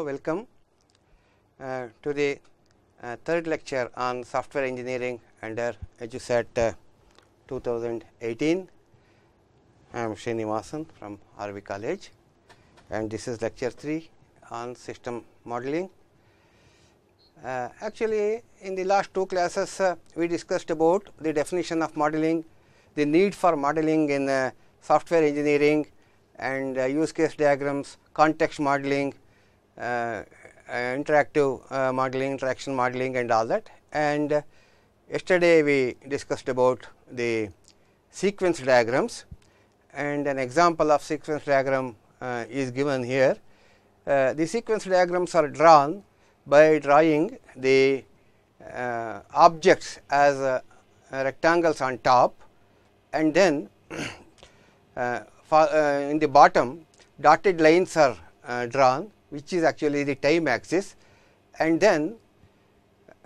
welcome to the third lecture on software engineering under EduSat 2018. I am Srinivasan from RV College, and this is lecture 3 on system modeling. Actually, in the last two classes, we discussed about the definition of modeling, the need for modeling in software engineering, and use case diagrams, context modeling, interactive modeling, interaction modeling, and all that. And yesterday we discussed about the sequence diagrams, and an example of sequence diagram is given here. The sequence diagrams are drawn by drawing the objects as rectangles on top, and then in the bottom dotted lines are drawn, which is actually the time axis, and then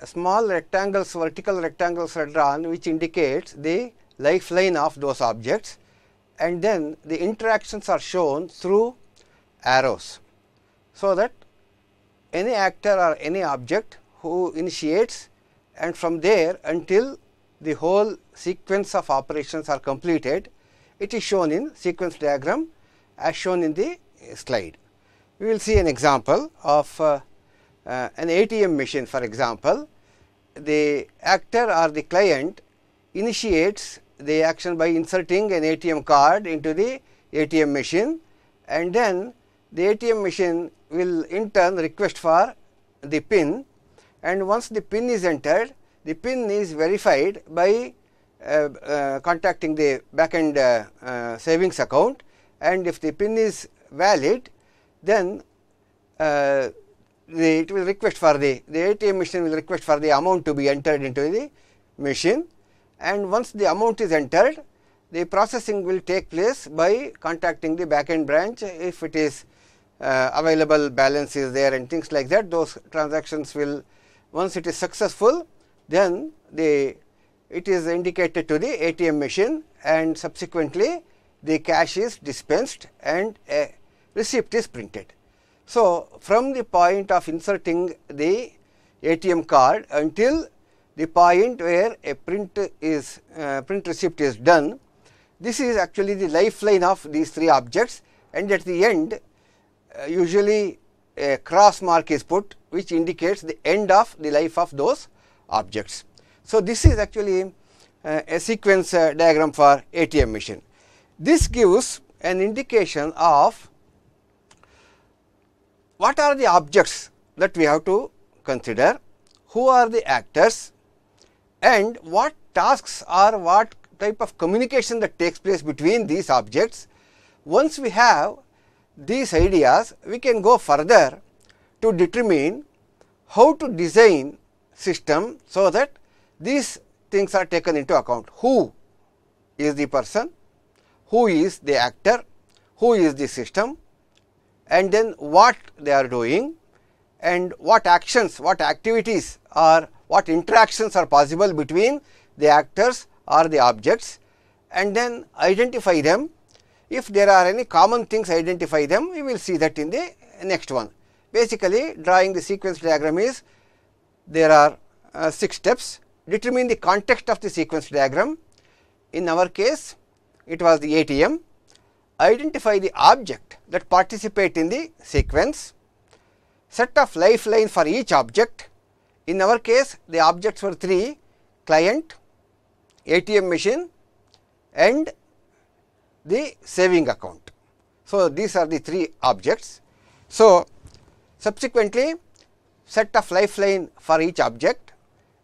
small rectangles, vertical rectangles are drawn, which indicates the lifeline of those objects, and then the interactions are shown through arrows, so that any actor or any object who initiates, and from there until the whole sequence of operations are completed, it is shown in sequence diagram as shown in the slide. We will see an example of an ATM machine. For example, the actor or the client initiates the action by inserting an ATM card into the ATM machine, and then the ATM machine will in turn request for the PIN, and once the PIN is entered, the PIN is verified by contacting the backend savings account, and if the PIN is valid, then it will request for the ATM machine will request for the amount to be entered into the machine, and once the amount is entered, the processing will take place by contacting the backend branch. If it is available balance is there and things like that, those transactions will, once it is successful, then it is indicated to the ATM machine, and subsequently the cash is dispensed and a receipt is printed. So, from the point of inserting the ATM card until the point where a print receipt is done, this is actually the lifeline of these three objects, and at the end usually a cross mark is put, which indicates the end of the life of those objects. So, this is actually a sequence diagram for ATM machine. This gives an indication of what are the objects that we have to consider, who are the actors, and what tasks or what type of communication that takes place between these objects. Once we have these ideas, we can go further to determine how to design system so that these things are taken into account. Who is the person, who is the actor, who is the system, and then what they are doing, and what actions, what activities or what interactions are possible between the actors or the objects, and then identify them. If there are any common things, identify them. We will see that in the next one. Basically, drawing the sequence diagram is, there are 6 steps. Determine the context of the sequence diagram. In our case, it was the ATM. Identify the object that participate in the sequence. Set of lifeline for each object. In our case, the objects were 3: client, ATM machine, and the saving account. So, these are the 3 objects. So, subsequently, set of lifeline for each object,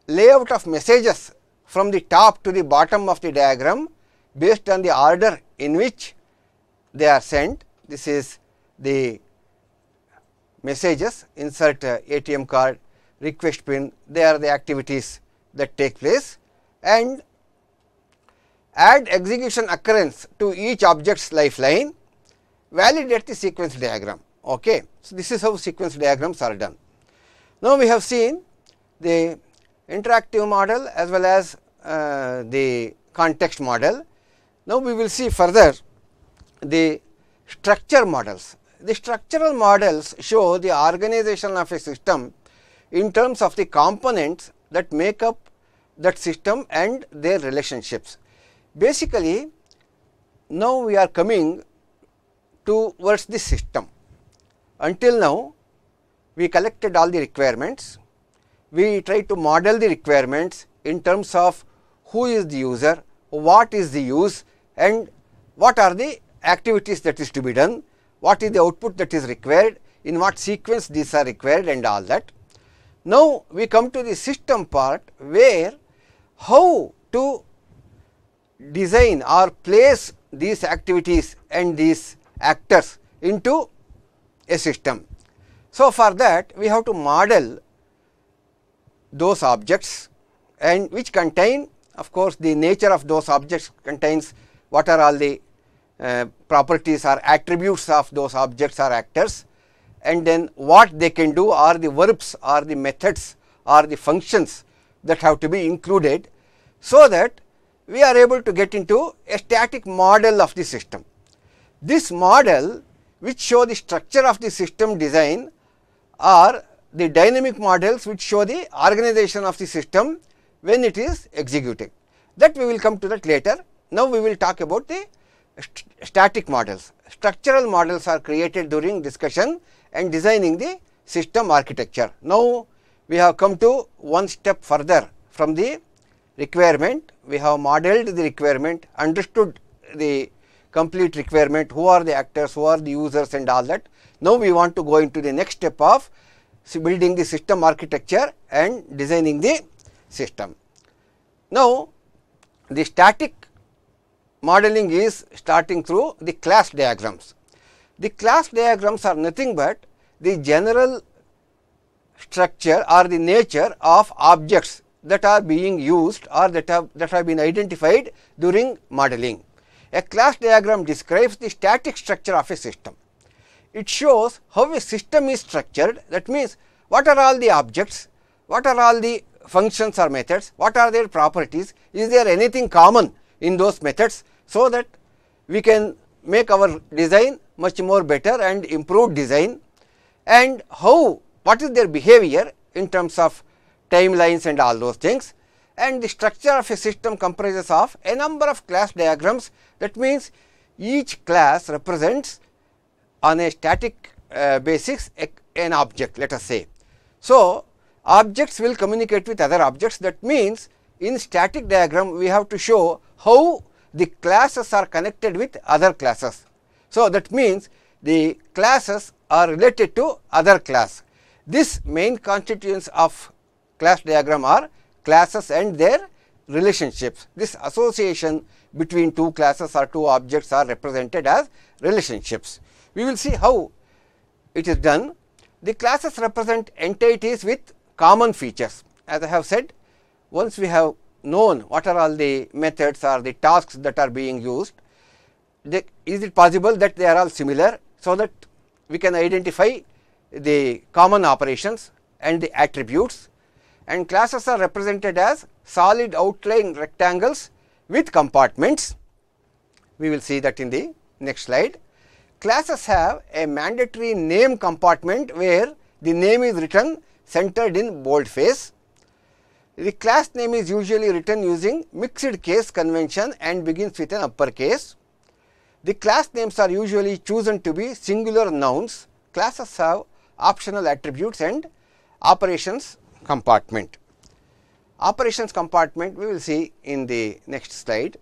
layout of messages from the top to the bottom of the diagram based on the order in which they are sent. This is the messages: insert ATM card, request PIN, they are the activities that take place, and add execution occurrence to each object's lifeline, validate the sequence diagram. Okay. So, this is how sequence diagrams are done. Now, we have seen the interactive model as well as the context model. Now, we will see further the structure models. the structural models show the organization of a system in terms of the components that make up that system and their relationships. Basically, now we are coming towards the system. Until now, we collected all the requirements, we tried to model the requirements in terms of who is the user, what is the use, and what are the activities that is to be done, what is the output that is required, in what sequence these are required and all that. Now, we come to the system part where how to design or place these activities and these actors into a system. So, for that we have to model those objects, and which contain, of course, the nature of those objects contains what are all the properties or attributes of those objects or actors, and then what they can do are the verbs or the methods or the functions that have to be included, so that we are able to get into a static model of the system. This model, which show the structure of the system design, are the dynamic models which show the organization of the system when it is executed. That we will come to that later. Now, we will talk about the static models. Structural models are created during discussion and designing the system architecture. Now, we have come to one step further from the requirement. We have modeled the requirement, understood the complete requirement, who are the actors, who are the users and all that. Now, we want to go into the next step of building the system architecture and designing the system. Now, the static modeling is starting through the class diagrams. The class diagrams are nothing but the general structure or the nature of objects that are being used or that have been identified during modeling. A class diagram describes the static structure of a system. It shows how a system is structured, that means what are all the objects, what are all the functions or methods, what are their properties, is there anything common in those methods, so that we can make our design much more better and improved design, and how, what is their behavior in terms of timelines and all those things. And the structure of a system comprises of a number of class diagrams. That means each class represents on a static basis an object, let us say. So, objects will communicate with other objects. That means in static diagram we have to show how the classes are connected with other classes. So, that means the classes are related to other class. This main constituents of class diagram are classes and their relationships. This association between two classes or two objects are represented as relationships. We will see how it is done. The classes represent entities with common features. As I have said, once we have known what are all the methods or the tasks that are being used, is it possible that they are all similar, so that we can identify the common operations and the attributes. And classes are represented as solid outline rectangles with compartments. We will see that in the next slide. Classes have a mandatory name compartment where the name is written centered in boldface. The class name is usually written using mixed case convention and begins with an uppercase. The class names are usually chosen to be singular nouns. Classes have optional attributes and operations compartment. Operations compartment we will see in the next slide.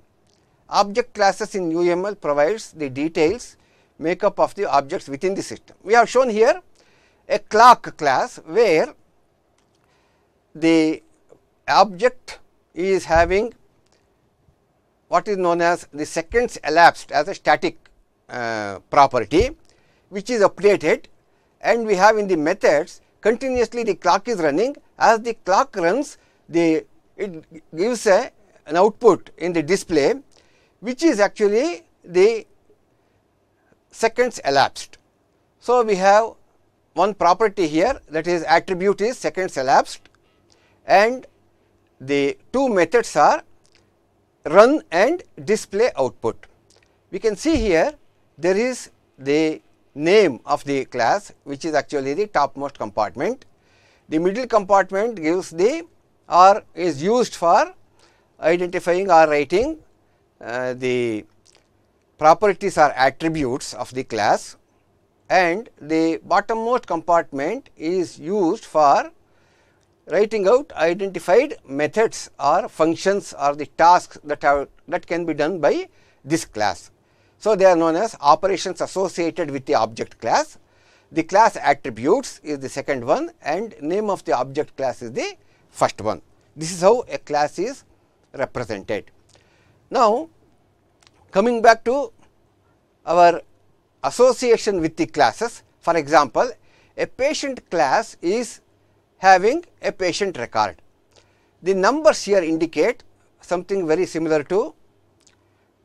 Object classes in UML provides the details makeup of the objects within the system. We have shown here a clock class where the object is having what is known as the seconds elapsed as a static property, which is updated, and we have in the methods continuously the clock is running. As the clock runs, it gives an output in the display, which is actually the seconds elapsed. So, we have one property here, that is attribute is seconds elapsed, and the two methods are run and display output. We can see here there is the name of the class, which is actually the topmost compartment. The middle compartment gives the or is used for identifying or writing the properties or attributes of the class, and the bottommost compartment is used for writing out identified methods or functions or the tasks that can be done by this class. So, they are known as operations associated with the object class. The class attributes is the second one, and name of the object class is the first one. This is how a class is represented. Now, coming back to our association with the classes, for example, a patient class is having a patient record. The numbers here indicate something very similar to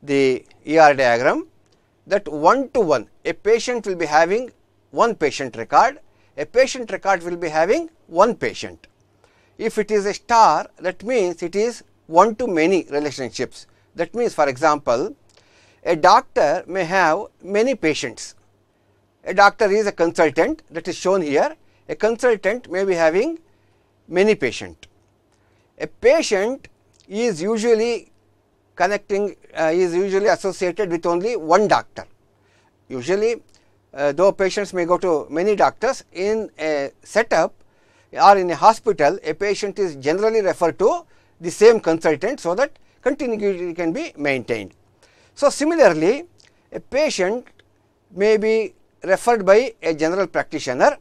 the ER diagram, that 1 to 1 a patient will be having one patient record, a patient record will be having one patient. If it is a star, that means it is one to many relationships. That means, for example, a doctor may have many patients. A doctor is a consultant, that is shown here. A consultant may be having many patients. A patient is usually associated with only one doctor. Usually, though patients may go to many doctors, in a setup or in a hospital, a patient is generally referred to the same consultant, so that continuity can be maintained. So, similarly, a patient may be referred by a general practitioner,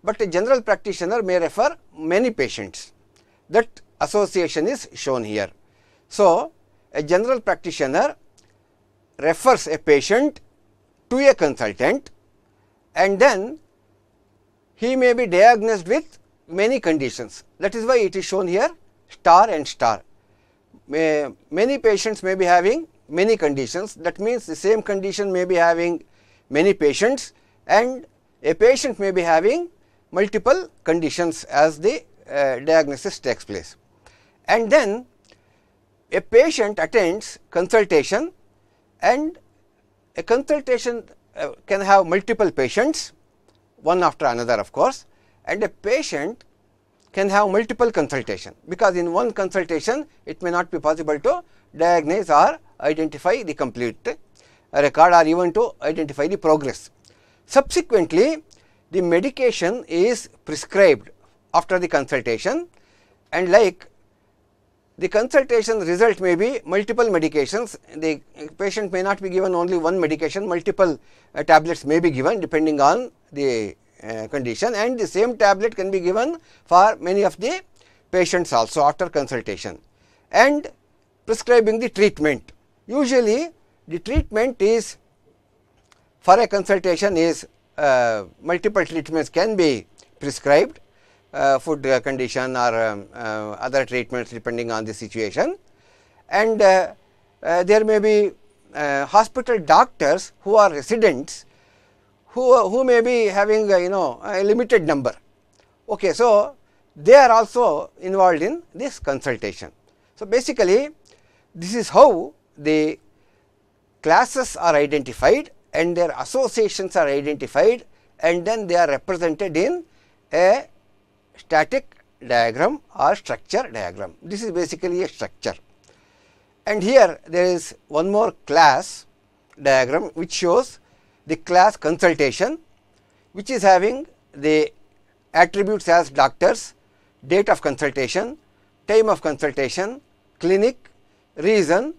but a general practitioner may refer many patients. That association is shown here. So, a general practitioner refers a patient to a consultant, and then he may be diagnosed with many conditions. That is why it is shown here star and star. Many patients may be having many conditions. That means the same condition may be having many patients, and a patient may be having multiple conditions as the diagnosis takes place. And then a patient attends consultation, and a consultation can have multiple patients, one after another of course, and a patient can have multiple consultation, because in one consultation it may not be possible to diagnose or identify the complete record or even to identify the progress. Subsequently, the medication is prescribed after the consultation, and like the consultation result may be multiple medications. The patient may not be given only one medication, multiple tablets may be given depending on the condition, and the same tablet can be given for many of the patients also after consultation. And prescribing the treatment. Usually the treatment is, for a consultation is multiple treatments can be prescribed, food condition or other treatments depending on the situation, and there may be hospital doctors who are residents who may be having a limited number. Okay, so they are also involved in this consultation. So basically, this is how the classes are identified and their associations are identified, and then they are represented in a static diagram or structure diagram. This is basically a structure. And here there is one more class diagram which shows the class consultation, which is having the attributes as doctors, date of consultation, time of consultation, clinic, reason,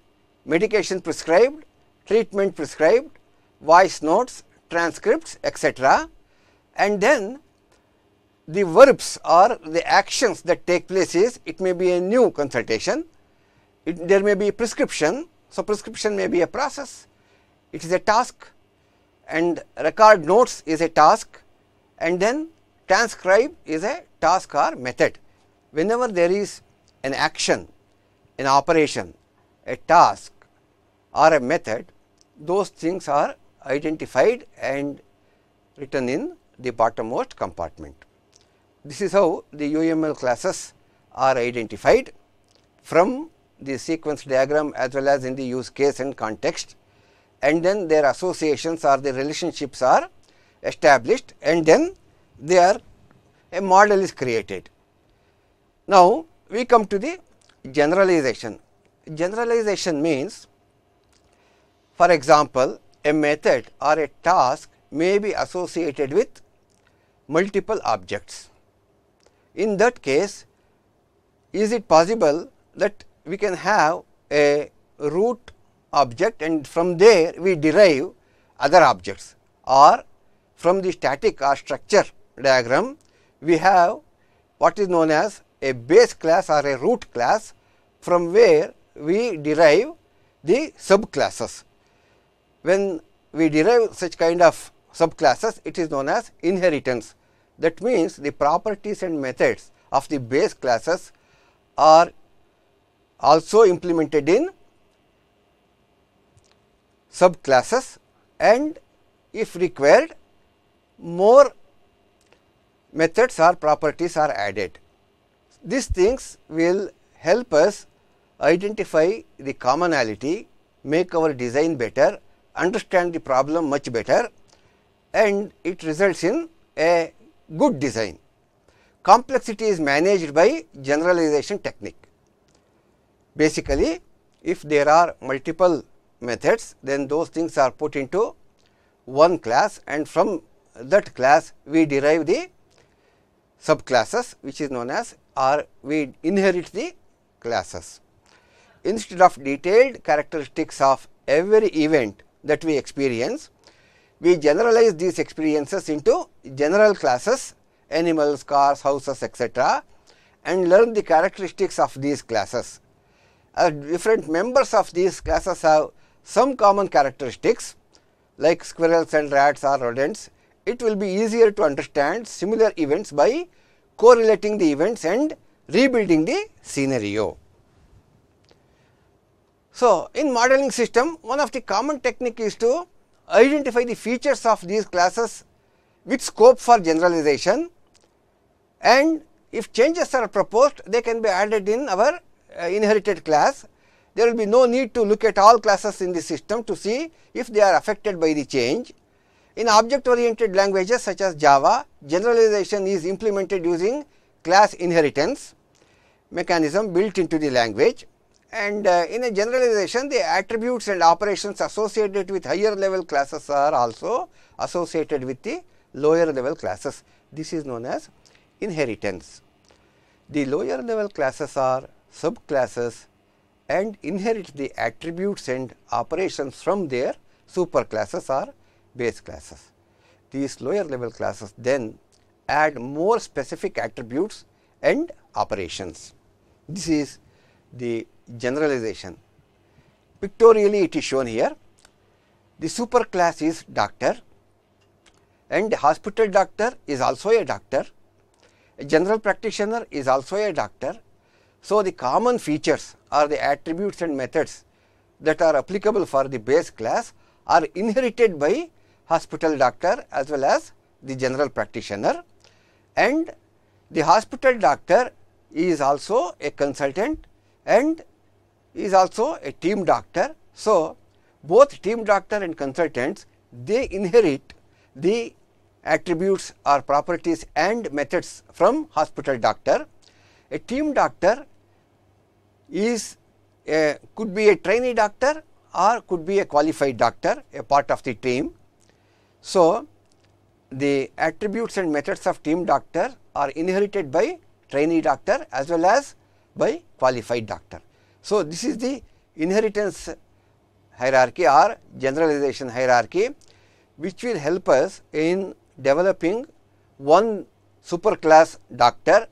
medication prescribed, treatment prescribed, voice notes, transcripts, etc. And then the verbs or the actions that take place is, it may be a new consultation, there may be a prescription. So, prescription may be a process, it is a task, and record notes is a task, and then transcribe is a task or method. Whenever there is an action, an operation, a task or a method, those things are identified and written in the bottommost compartment. This is how the UML classes are identified from the sequence diagram as well as in the use case and context, and then their associations or the relationships are established, and then a model is created. Now, we come to the generalization. Generalization means, for example, a method or a task may be associated with multiple objects. In that case, is it possible that we can have a root object and from there we derive other objects, or from the static or structure diagram we have what is known as a base class or a root class, from where we derive the subclasses. When we derive such kind of subclasses, it is known as inheritance. That means the properties and methods of the base classes are also implemented in subclasses, and if required, more methods or properties are added. These things will help us identify the commonality, make our design better, understand the problem much better, and it results in a good design. Complexity is managed by generalization technique. Basically, if there are multiple methods, then those things are put into one class, and from that class we derive the subclasses, which is known as, or we inherit the classes. Instead of detailed characteristics of every event that we experience, we generalize these experiences into general classes, animals, cars, houses, etc., and learn the characteristics of these classes. As different members of these classes have some common characteristics, like squirrels and rats or rodents, it will be easier to understand similar events by correlating the events and rebuilding the scenario. So, in modeling system, one of the common technique is to identify the features of these classes with scope for generalization, and if changes are proposed, they can be added in our inherited class. There will be no need to look at all classes in the system to see if they are affected by the change. In object oriented languages such as Java, generalization is implemented using class inheritance mechanism built into the language, and in a generalization the attributes and operations associated with higher level classes are also associated with the lower level classes. This is known as inheritance. The lower level classes are subclasses and inherit the attributes and operations from their superclasses or base classes. These lower level classes then add more specific attributes and operations. This is the generalization. Pictorially it is shown here. The superclass is doctor, and hospital doctor is also a doctor. A general practitioner is also a doctor. So, the common features or the attributes and methods that are applicable for the base class are inherited by hospital doctor as well as the general practitioner, and the hospital doctor is also a consultant and is also a team doctor. So, both team doctor and consultants, they inherit the attributes or properties and methods from hospital doctor. A team doctor is could be a trainee doctor or could be a qualified doctor, a part of the team. So, the attributes and methods of team doctor are inherited by trainee doctor as well as by qualified doctor. So, this is the inheritance hierarchy or generalization hierarchy, which will help us in developing one superclass doctor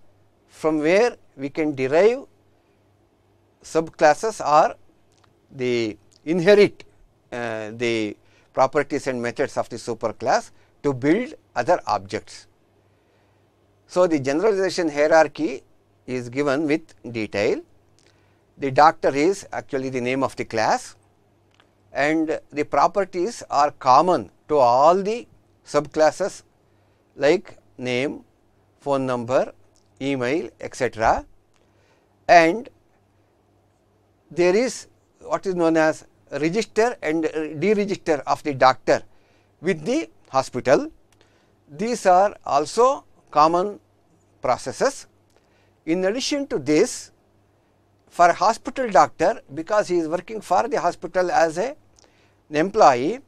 from where we can derive subclasses or the inherit the properties and methods of the superclass to build other objects. So, the generalization hierarchy is given with detail. The doctor is actually the name of the class, and the properties are common to all the subclasses like name, phone number, email, etc. And there is what is known as register and deregister of the doctor with the hospital. these are also common processes. In addition to this, for a hospital doctor, because he is working for the hospital as an employee,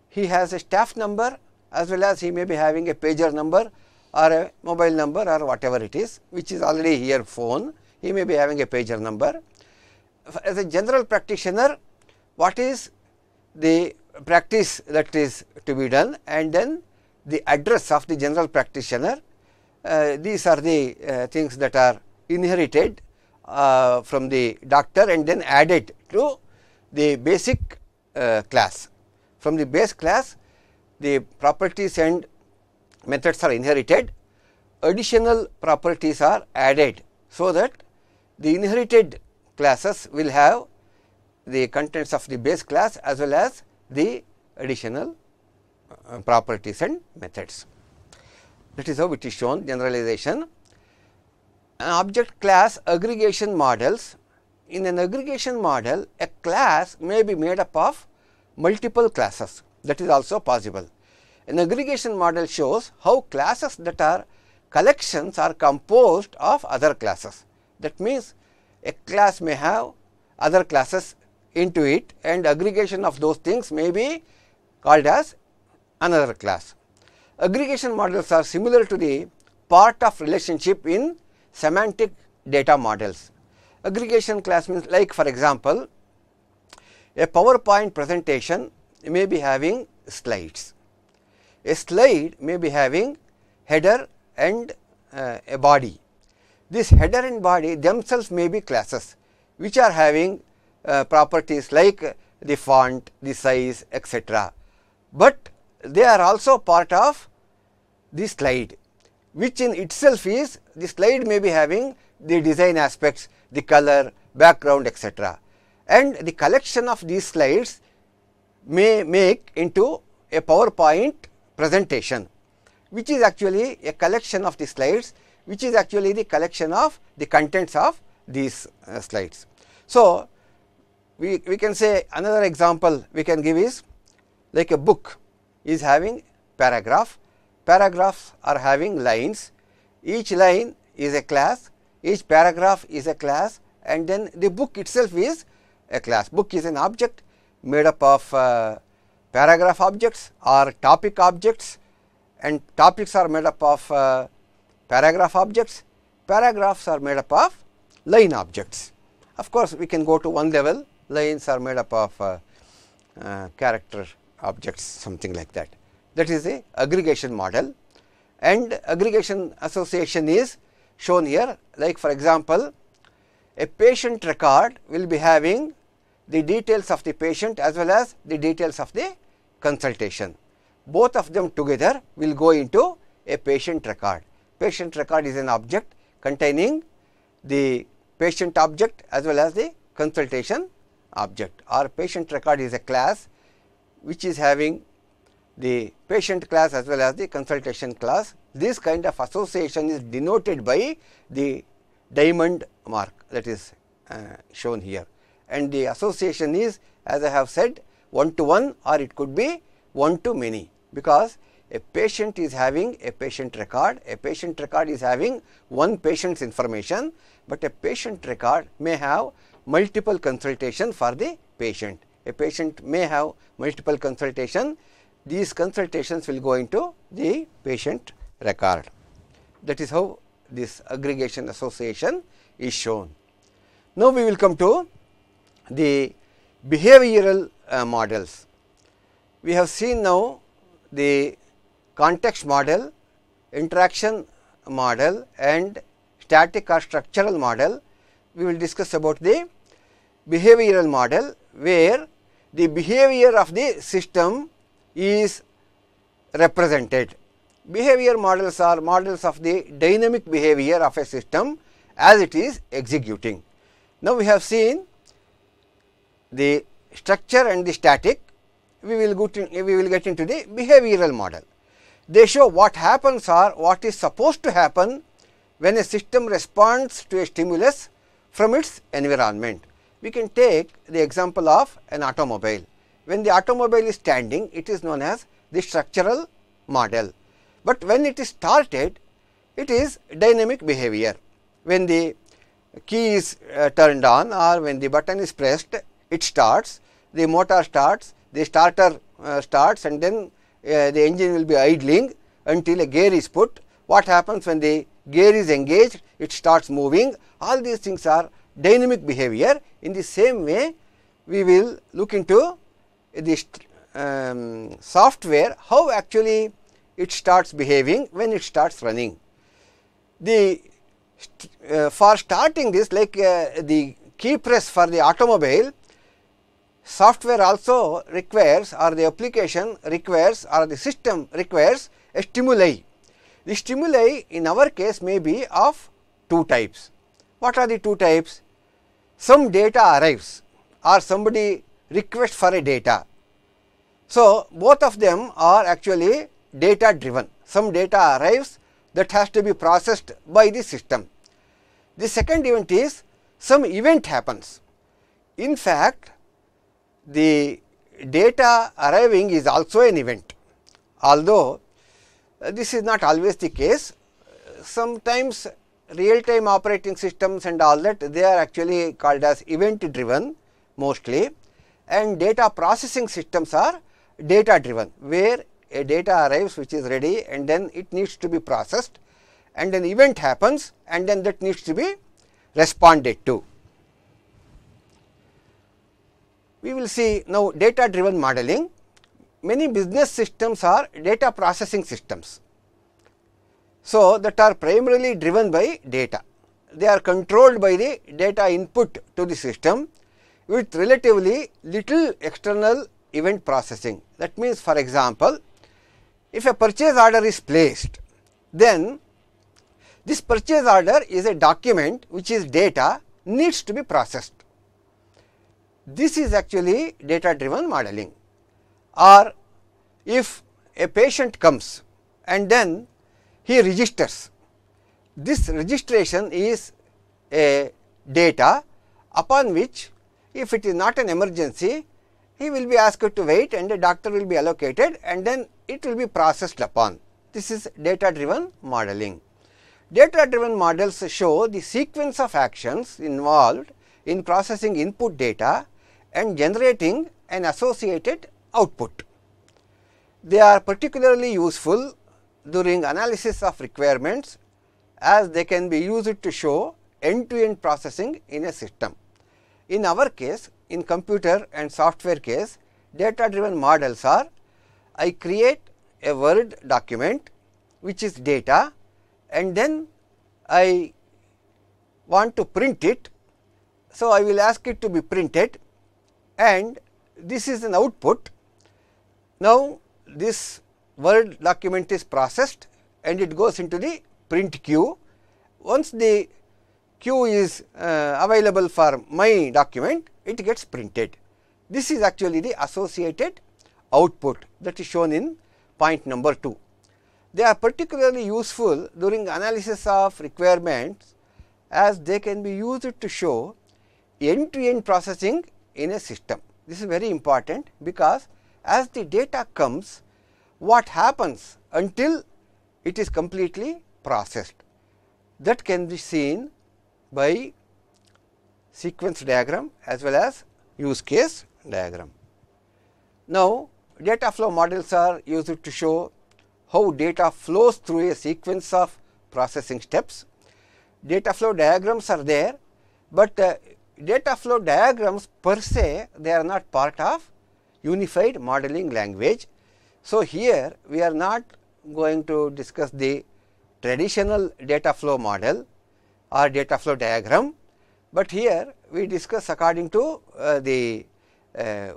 he has a staff number as well as he may be having a pager number or a mobile number or whatever it is, which is already here phone. He may be having a pager number. As a general practitioner, what is the practice that is to be done, and then the address of the general practitioner. These are the things that are inherited from the doctor and then added to the basic class. From the base class, the properties and methods are inherited, additional properties are added, so that the inherited classes will have the contents of the base class as well as the additional properties and methods. That is how it is shown, generalization. An object class aggregation models. In an aggregation model, a class may be made up of multiple classes. That is also possible. An aggregation model shows how classes that are collections are composed of other classes. That means, a class may have other classes into it, and aggregation of those things may be called as another class. Aggregation models are similar to the part of relationship in semantic data models. Aggregation class means, like for example, a PowerPoint presentation may be having slides. A slide may be having header and a body. This header and body themselves may be classes which are having properties like the font, the size, etc. But they are also part of the slide, which in itself is, the slide may be having the design aspects, the color, background, etc. And the collection of these slides may make into a PowerPoint presentation, which is actually a collection of the slides, which is actually the collection of the contents of these slides. So, we can say another example we can give is like a book is having paragraph. Paragraphs are having lines. Each line is a class, each paragraph is a class, and then the book itself is a class. Book is an object made up of paragraph objects or topic objects, and topics are made up of paragraph objects. Paragraphs are made up of line objects. Of course, we can go to one level. Lines are made up of character objects, something like that. That is a aggregation model, and aggregation association is shown here. Like for example, a patient record will be having the details of the patient as well as the details of the consultation. Both of them together will go into a patient record. Patient record is an object containing the patient object as well as the consultation object, or patient record is a class which is having the patient class as well as the consultation class. This kind of association is denoted by the diamond mark that is shown here, and the association is, as I have said, one to one, or it could be one to many, because a patient is having a patient record is having one patient's information, but a patient record may have multiple consultation for the patient. A patient may have multiple consultation. These consultations will go into the patient record. That is how this aggregation association is shown. Now, we will come to the behavioral models. We have seen now the context model, interaction model, and static or structural model. We will discuss about the behavioral model, where the behavior of the system is represented. Behavior models are models of the dynamic behavior of a system as it is executing. Now, we have seen the structure and the static. We will get into the behavioral model. They show what happens or what is supposed to happen when a system responds to a stimulus from its environment. We can take the example of an automobile. When the automobile is standing, it is known as the structural model. but when it is started, it is dynamic behavior. When the key is turned on or when the button is pressed, it starts, the motor starts, the starter starts, and then the engine will be idling until a gear is put. What happens when the gear is engaged? It starts moving. All these things are dynamic behavior. In the same way, we will look into the software, how actually it starts behaving when it starts running. The for starting this, like the key press for the automobile, software also requires, or the application requires, or the system requires a stimuli. The stimuli in our case may be of two types. What are the two types? Some data arrives or somebody requests for a data. So, both of them are actually data driven. Some data arrives that has to be processed by the system. The second event is some event happens. In fact, the data arriving is also an event, although this is not always the case. Sometimes real time operating systems and all that, they are actually called as event driven mostly, and data processing systems are data driven, where a data arrives which is ready and then it needs to be processed, and an event happens and then that needs to be responded to. We will see now data driven modeling. Many business systems are data processing systems. So, that are primarily driven by data. They are controlled by the data input to the system with relatively little external event processing. That means, for example, if a purchase order is placed, then this purchase order is a document which is data, needs to be processed. This is actually data driven modeling. Or if a patient comes and then he registers, this registration is a data upon which, if it is not an emergency, he will be asked to wait and a doctor will be allocated and then it will be processed upon. This is data driven modeling. Data driven models show the sequence of actions involved in processing input data and generating an associated output. They are particularly useful during analysis of requirements, as they can be used to show end-to-end processing in a system. In our case, in computer and software case, data driven models are, I create a Word document which is data and then I want to print it. So, I will ask it to be printed and this is an output. Now, this Word document is processed and it goes into the print queue. Once the queue is available for my document, it gets printed. This is actually the associated output that is shown in point number 2. They are particularly useful during analysis of requirements, as they can be used to show end-to-end processing in a system. This is very important, because as the data comes, what happens until it is completely processed, that can be seen by sequence diagram as well as use case diagram. Now, data flow models are used to show how data flows through a sequence of processing steps. Data flow diagrams are there, but data flow diagrams per se, they are not part of unified modeling language. So, here we are not going to discuss the traditional data flow model or data flow diagram, but here we discuss according to the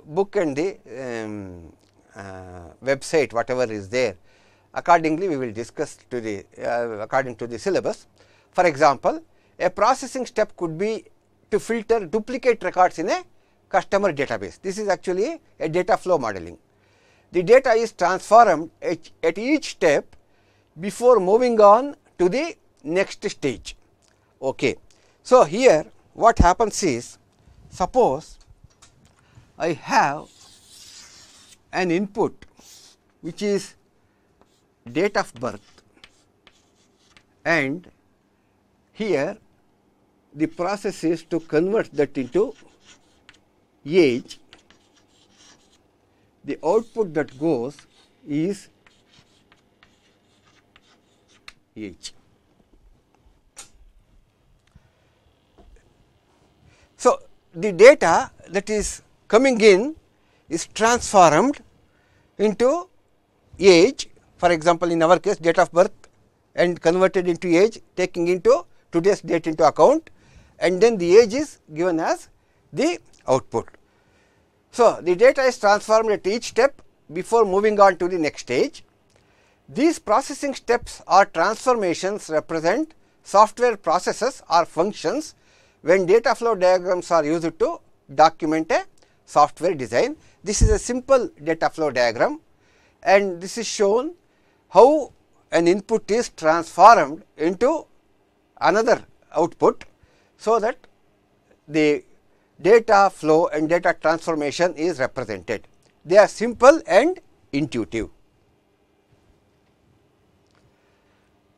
book and the website, whatever is there. Accordingly, we will discuss to the according to the syllabus. For example, a processing step could be to filter duplicate records in a customer database. This is actually a data flow modeling. The data is transformed at each step before moving on to the next stage. Okay. So, here what happens is, suppose I have an input which is date of birth, and here the process is to convert that into age. The output that goes is age. So, the data that is coming in is transformed into age, for example, in our case date of birth, and converted into age, taking into today's date into account, and then the age is given as the output. So, the data is transformed at each step before moving on to the next stage. These processing steps or transformations represent software processes or functions when data flow diagrams are used to document a software design. This is a simple data flow diagram, and this is shown how an input is transformed into another output, so that the data flow and data transformation is represented. They are simple and intuitive.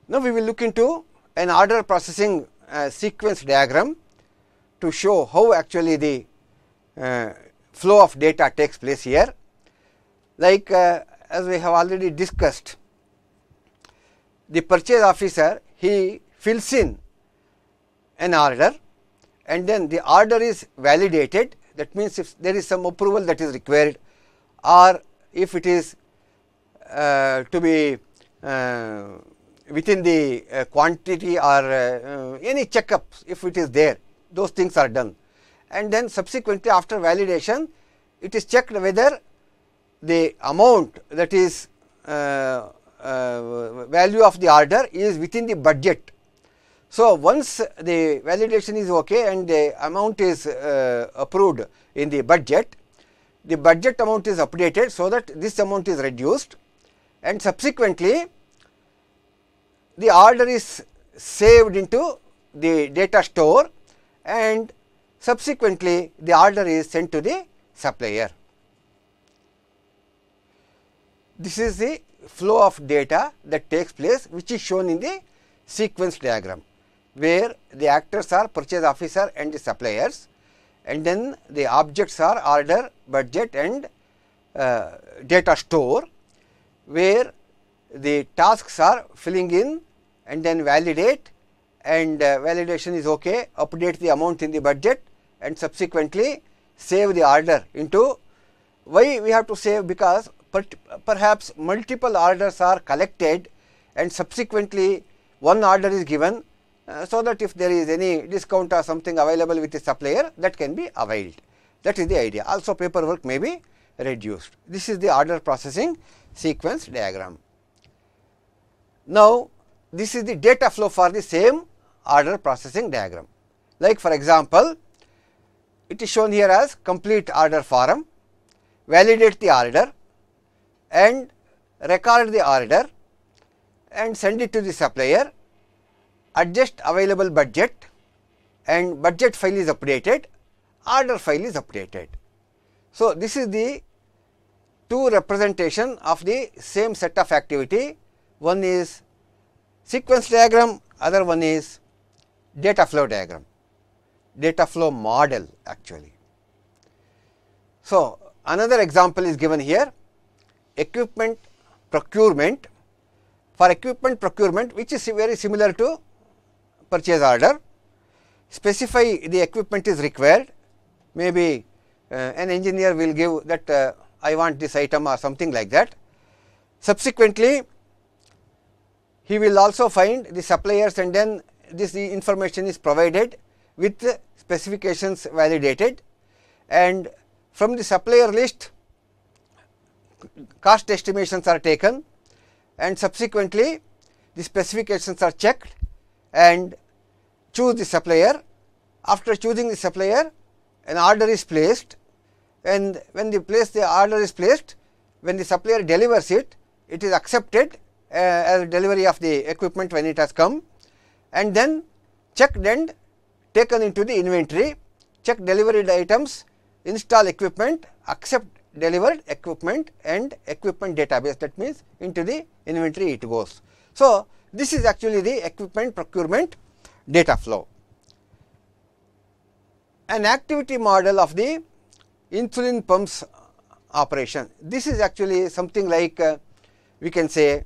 Now, we will look into an order processing sequence diagram to show how actually the flow of data takes place here. Like as we have already discussed, the purchase officer, he fills in an order, and then the order is validated. That means, if there is some approval that is required, or if it is to be within the quantity, or any checkups, if it is there, those things are done. And then subsequently, after validation, it is checked whether the amount, that is value of the order, is within the budget. So, once the validation is okay and the amount is approved in the budget amount is updated, so that this amount is reduced, and subsequently the order is saved into the data store, and subsequently the order is sent to the supplier. This is the flow of data that takes place, which is shown in the sequence diagram, where the actors are purchase officer and the suppliers, and then the objects are order, budget, and data store, where the tasks are filling in and then validate, and validation is okay, update the amount in the budget, and subsequently save the order into. Why we have to save? Because perhaps multiple orders are collected and subsequently one order is given, so that if there is any discount or something available with the supplier, that can be availed. That is the idea. Also, paperwork may be reduced. This is the order processing sequence diagram. Now, this is the data flow for the same order processing diagram. Like for example, it is shown here as complete order form, validate the order and record the order and send it to the supplier, adjust available budget, and budget file is updated, order file is updated. So, this is the two representation of the same set of activity. One is sequence diagram, other one is data flow diagram, data flow model actually. So, another example is given here, equipment procurement. For equipment procurement, which is very similar to purchase order, specify the equipment is required, maybe an engineer will give that I want this item or something like that. Subsequently, he will also find the suppliers, and then this information is provided with specifications validated, and from the supplier list cost estimations are taken, and subsequently the specifications are checked and choose the supplier. After choosing the supplier, an order is placed, and when the order is placed, when the supplier delivers it, it is accepted as delivery of the equipment when it has come, and then checked and taken into the inventory, check delivered items, install equipment, accept delivered equipment and equipment database, that means into the inventory it goes. So, this is actually the equipment procurement data flow. An activity model of the insulin pumps operation. This is actually something like we can say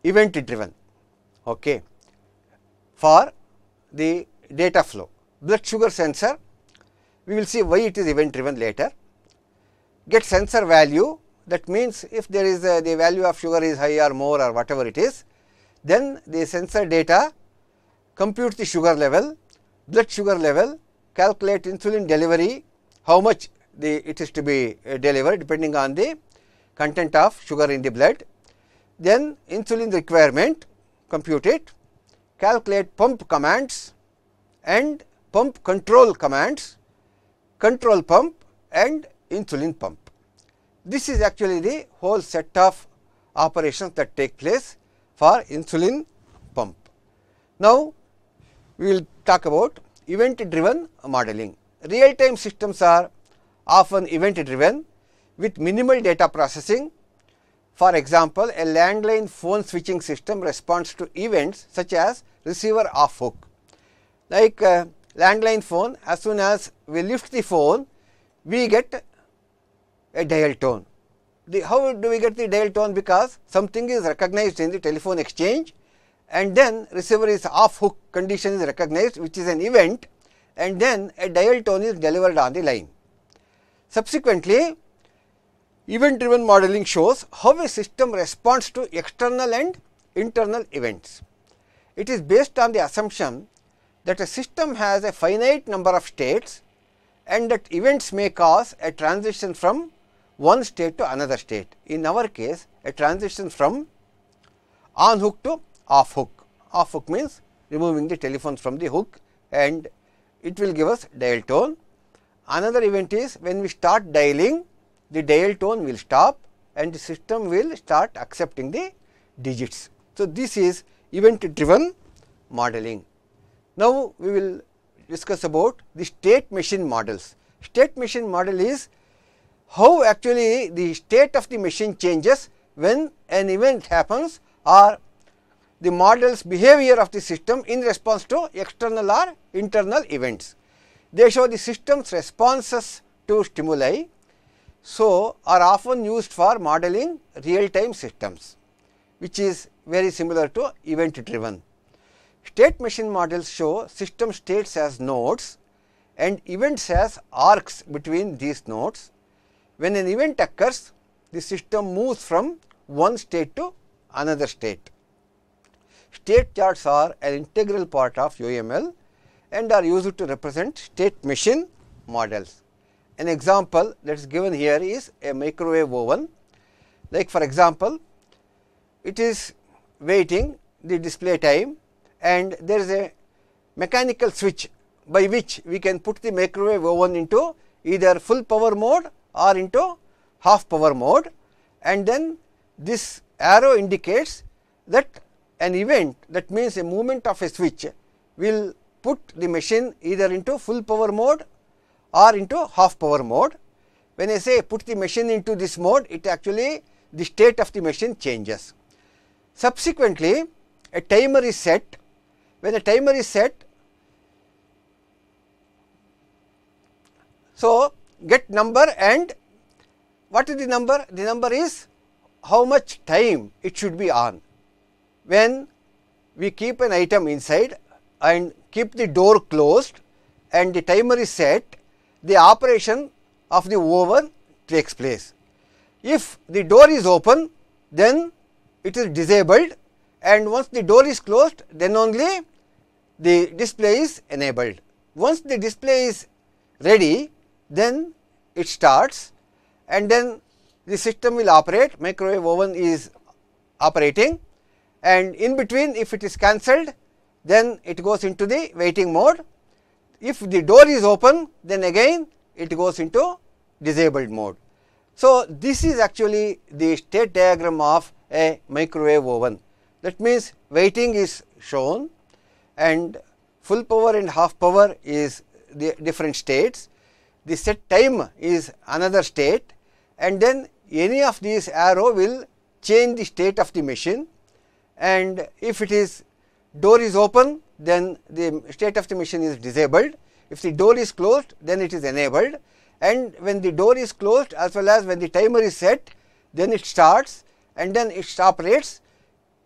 event driven, okay, for the data flow. Blood sugar sensor, we will see why it is event driven later. Get sensor value, that means if there is the value of sugar is high or more or whatever it is, then the sensor data compute the sugar level, blood sugar level, calculate insulin delivery, how much it is to be delivered depending on the content of sugar in the blood, then insulin requirement, compute it, calculate pump commands and pump control commands, control pump and insulin pump. This is actually the whole set of operations that take place for insulin pump. Now, we will talk about event driven modeling. Real time systems are often event driven with minimal data processing. For example, a landline phone switching system responds to events such as receiver off hook. Like landline phone, as soon as we lift the phone, we get a dial tone. How do we get the dial tone? Because something is recognized in the telephone exchange and then receiver is off hook condition is recognized, which is an event, and then a dial tone is delivered on the line. Subsequently, event driven modeling shows how a system responds to external and internal events. It is based on the assumption that a system has a finite number of states and that events may cause a transition from one state to another state. In our case, a transition from on hook to off hook. Off hook means removing the telephone from the hook and it will give us dial tone. Another event is when we start dialing, the dial tone will stop and the system will start accepting the digits. So, this is event driven modeling. Now, we will discuss about the state machine models. State machine model is how actually the state of the machine changes when an event happens or the model's behavior of the system in response to external or internal events. They show the system's responses to stimuli, so are often used for modeling real time systems, which is very similar to event driven. State machine models show system states as nodes and events as arcs between these nodes. When an event occurs, the system moves from one state to another state. State charts are an integral part of UML and are used to represent state machine models. An example that is given here is a microwave oven. Like for example, it is waiting the display time and there is a mechanical switch by which we can put the microwave oven into either full power mode or into half power mode, and then this arrow indicates that an event, that means a movement of a switch, will put the machine either into full power mode or into half power mode. When I say put the machine into this mode, it actually the state of the machine changes. Subsequently, a timer is set. When a timer is set, so get number, and what is the number? The number is how much time it should be on. When we keep an item inside and keep the door closed and the timer is set, the operation of the oven takes place. If the door is open, then it is disabled, and once the door is closed, then only the display is enabled. Once the display is ready, then it starts and then the system will operate. Microwave oven is operating, and in between if it is cancelled, then it goes into the waiting mode. If the door is open, then again it goes into disabled mode. So, this is actually the state diagram of a microwave oven. That means waiting is shown and full power and half power is the different states. the set time is another state, and then any of these arrow will change the state of the machine, and if it is door is open, then the state of the machine is disabled. If the door is closed, then it is enabled, and when the door is closed as well as when the timer is set, then it starts and then it operates,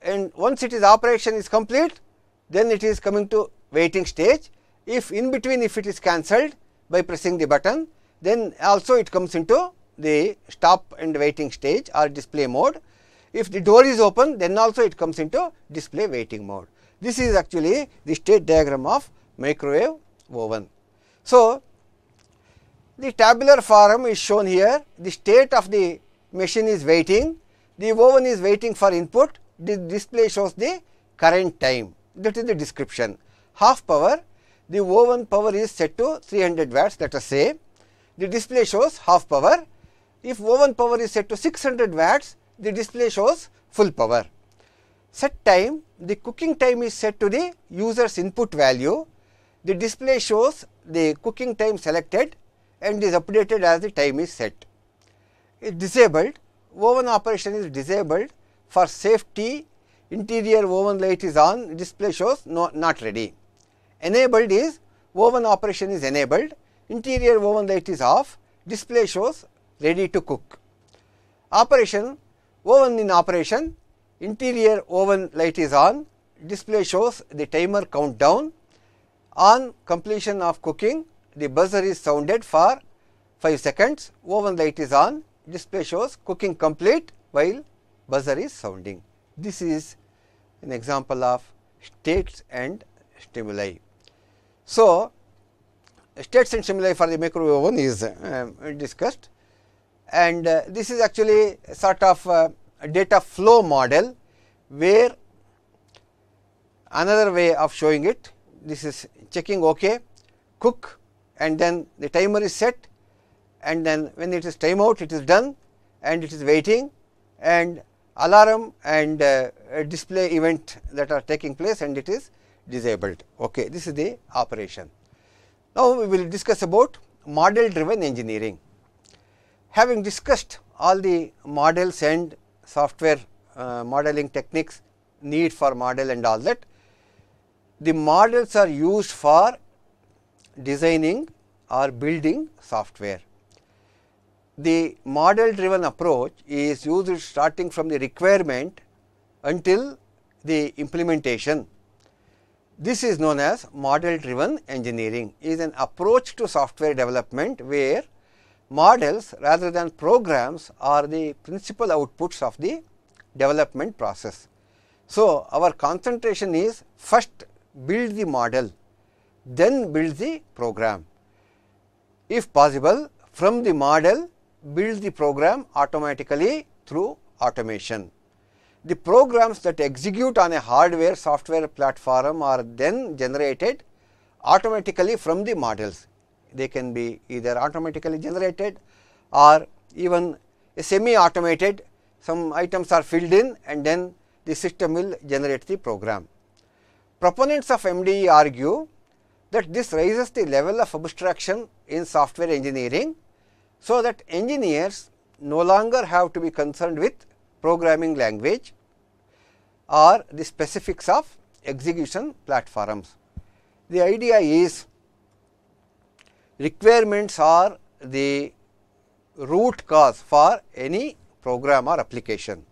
and once it is operation is complete, then it is coming to waiting stage. If in between, if it is cancelled by pressing the button, then also it comes into the stop and waiting stage or display mode. If the door is open, then also it comes into display waiting mode. This is actually the state diagram of microwave oven. So, the tabular form is shown here. The state of the machine is waiting, the oven is waiting for input, the display shows the current time, that is the description. Half power, the oven power is set to 300 watts, let us say, the display shows half power. If oven power is set to 600 watts, the display shows full power. Set time, the cooking time is set to the user's input value, the display shows the cooking time selected and is updated as the time is set. Is disabled, oven operation is disabled for safety, interior oven light is on, display shows not ready. Enabled is oven operation is enabled, interior oven light is off, display shows ready to cook. Operation, oven in operation, interior oven light is on, display shows the timer countdown. On completion of cooking, the buzzer is sounded for 5 seconds, oven light is on, display shows cooking complete while buzzer is sounding. This is an example of states and stimuli. So, states and stimuli for the microwave oven is discussed, and this is actually a sort of a data flow model, where another way of showing it, this is checking OK, cook, and then the timer is set, and then when it is time out, it is done and it is waiting, and alarm and display event that are taking place, and it is disabled. Okay, this is the operation. Now, we will discuss about model driven engineering. Having discussed all the models and software modeling techniques, need for model and all that, the models are used for designing or building software. The model driven approach is used starting from the requirement until the implementation. This is known as model driven engineering, is an approach to software development where models rather than programs are the principal outputs of the development process. So, our concentration is first build the model, then build the program. If possible, from the model build the program automatically through automation. The programs that execute on a hardware software platform are then generated automatically from the models. They can be either automatically generated or even semi-automated. Some items are filled in and then the system will generate the program. Proponents of MDE argue that this raises the level of abstraction in software engineering, so that engineers no longer have to be concerned with programming language or the specifics of execution platforms. The idea is requirements are the root cause for any program or application.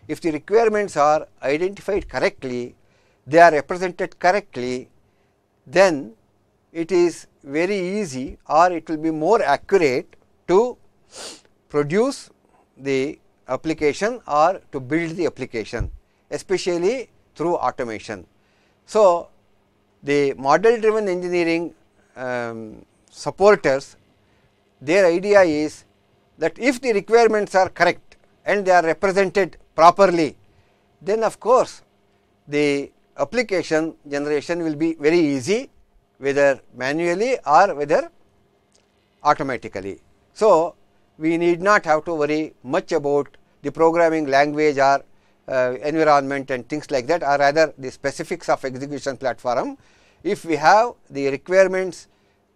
If the requirements are identified correctly, they are represented correctly, then it is very easy or it will be more accurate to produce the application or to build the application, especially through automation. So, the model driven engineering supporters, their idea is that if the requirements are correct and they are represented properly, then of course, the application generation will be very easy, whether manually or whether automatically. So, we need not have to worry much about the programming language or environment and things like that, or rather the specifics of execution platform. If we have the requirements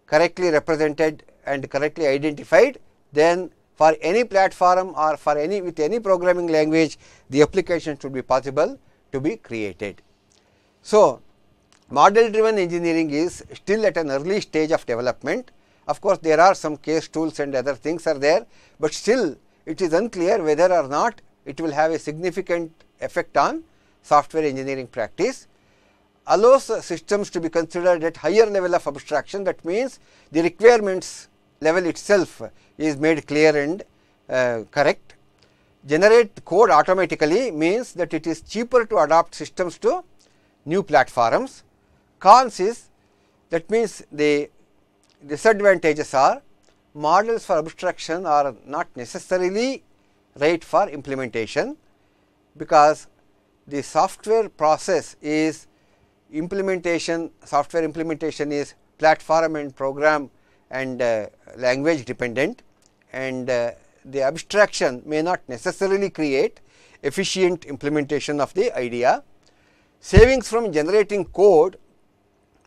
correctly represented and correctly identified, then for any platform or for with any programming language, the application should be possible to be created. So, model driven engineering is still at an early stage of development. Of course, there are some case tools and other things are there, but still it is unclear whether or not it will have a significant effect on software engineering practice. Allows systems to be considered at higher level of abstraction, that means the requirements level itself is made clear and correct. Generate code automatically means that it is cheaper to adopt systems to new platforms. Cons is, that means the disadvantages are models for abstraction are not necessarily right for implementation, because the software process is software implementation is platform and program and language dependent, and the abstraction may not necessarily create efficient implementation of the idea. Savings from generating code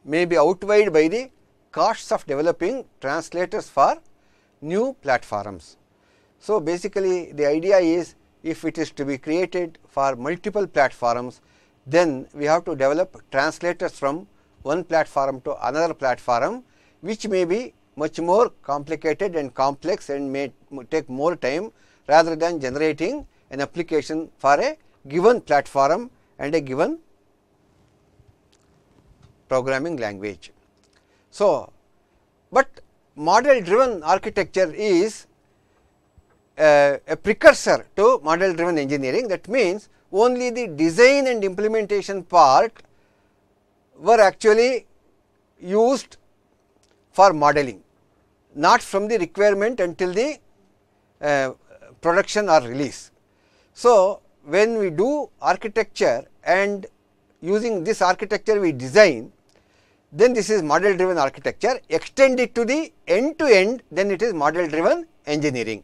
may be outweighed by the costs of developing translators for new platforms. So, basically the idea is, if it is to be created for multiple platforms, then we have to develop translators from one platform to another platform, which may be much more complicated and complex and may take more time rather than generating an application for a given platform and a given programming language. So, but model driven architecture is a precursor to model driven engineering. That means only the design and implementation part were actually used for modeling, not from the requirement until the production or release. So, when we do architecture and using this architecture we design, then this is model driven architecture. Extend it to the end to end, then it is model driven engineering.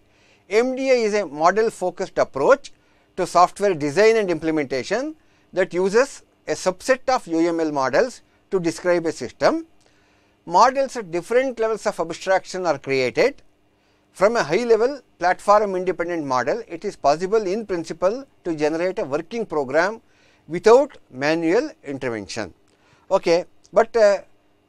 MDA is a model focused approach to software design and implementation that uses a subset of UML models to describe a system. Models at different levels of abstraction are created. From a high level platform independent model, it is possible in principle to generate a working program without manual intervention. Okay, but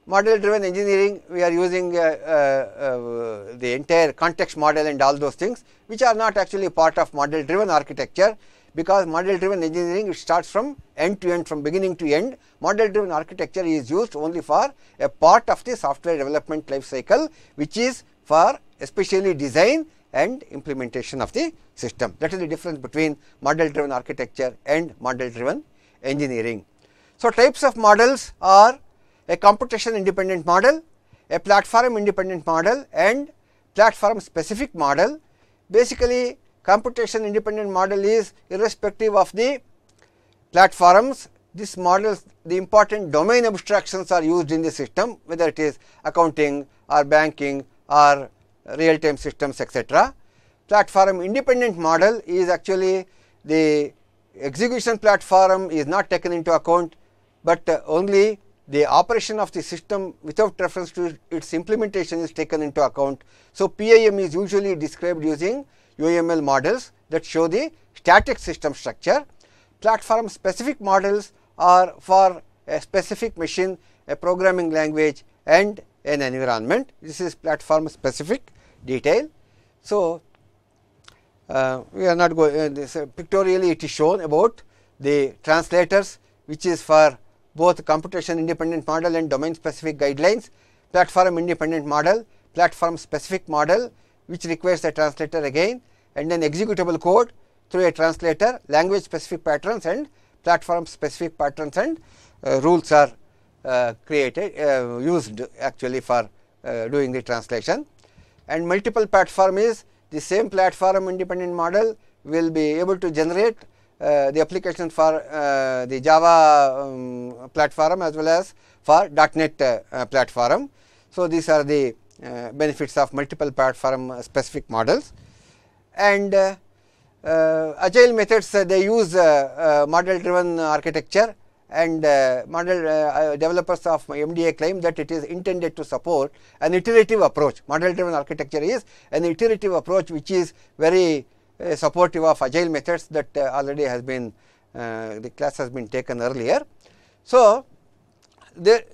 model driven engineering, we are using the entire context model and all those things, which are not actually part of model driven architecture, because model driven engineering, it starts from end to end, from beginning to end. Model driven architecture is used only for a part of the software development life cycle, which is for especially design and implementation of the system. That is the difference between model driven architecture and model driven engineering. So, types of models are a computation independent model, a platform independent model, and platform specific model. Basically, computation independent model is irrespective of the platforms. This models, the important domain abstractions are used in the system, whether it is accounting or banking or real time systems, etc. Platform independent model is actually the execution platform is not taken into account, but only the operation of the system without reference to its implementation is taken into account. So, PIM is usually described using UML models that show the static system structure. Platform specific models are for a specific machine, a programming language, and an environment. This is platform specific detail. So, we are not going pictorially it is shown about the translators, which is for both computation independent model and domain specific guidelines, platform independent model, platform specific model, which requires a translator again, and then executable code through a translator, language specific patterns and platform specific patterns and rules are created, used actually for doing the translation. And multiple platform is the same platform independent model will be able to generate the application for the Java platform as well as for .NET platform. So, these are the benefits of multiple platform specific models. And agile methods, they use model driven architecture and model developers of MDA claim that it is intended to support an iterative approach. Model driven architecture is an iterative approach which is very supportive of agile methods that already has been the class has been taken earlier. So,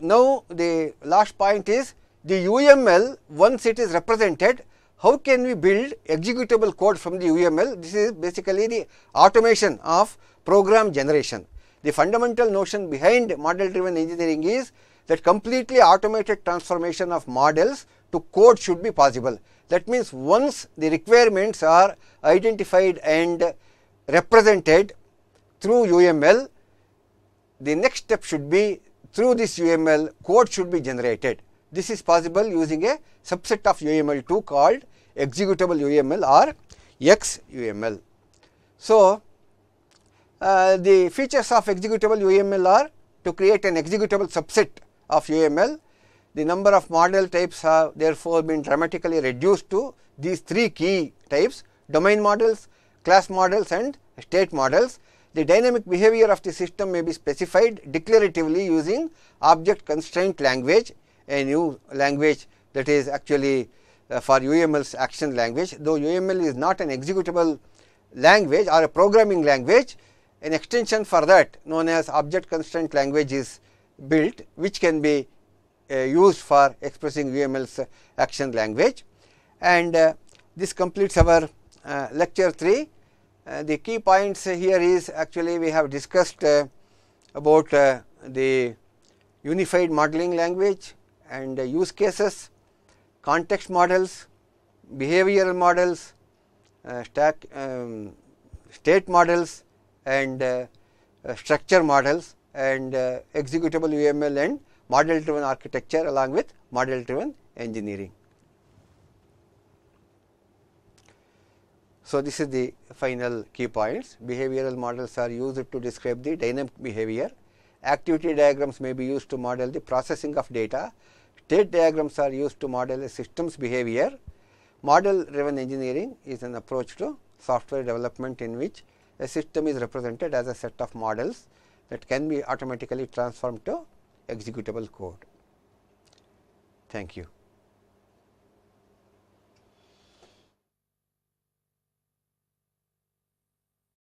now the last point is the UML, once it is represented, how can we build executable code from the UML? This is basically the automation of program generation. The fundamental notion behind model driven engineering is that completely automated transformation of models to code should be possible. That means, once the requirements are identified and represented through UML, the next step should be through this UML code should be generated. This is possible using a subset of UML2 called executable UML or XUML. So, the features of executable UML are to create an executable subset of UML. The number of model types have therefore been dramatically reduced to these three key types: domain models, class models and state models. The dynamic behavior of the system may be specified declaratively using object constraint language, a new language that is actually for UML's action language. Though UML is not an executable language or a programming language, an extension for that known as object constraint language is built, which can be used for expressing UML's action language. And this completes our lecture 3. The key points here is actually we have discussed about the unified modeling language and use cases, context models, behavioral models, state models and structure models, and executable UML and model driven architecture along with model driven engineering. So, this is the final key points. Behavioral models are used to describe the dynamic behavior. Activity diagrams may be used to model the processing of data. State diagrams are used to model a system's behavior. Model driven engineering is an approach to software development in which a system is represented as a set of models that can be automatically transformed to executable code. Thank you.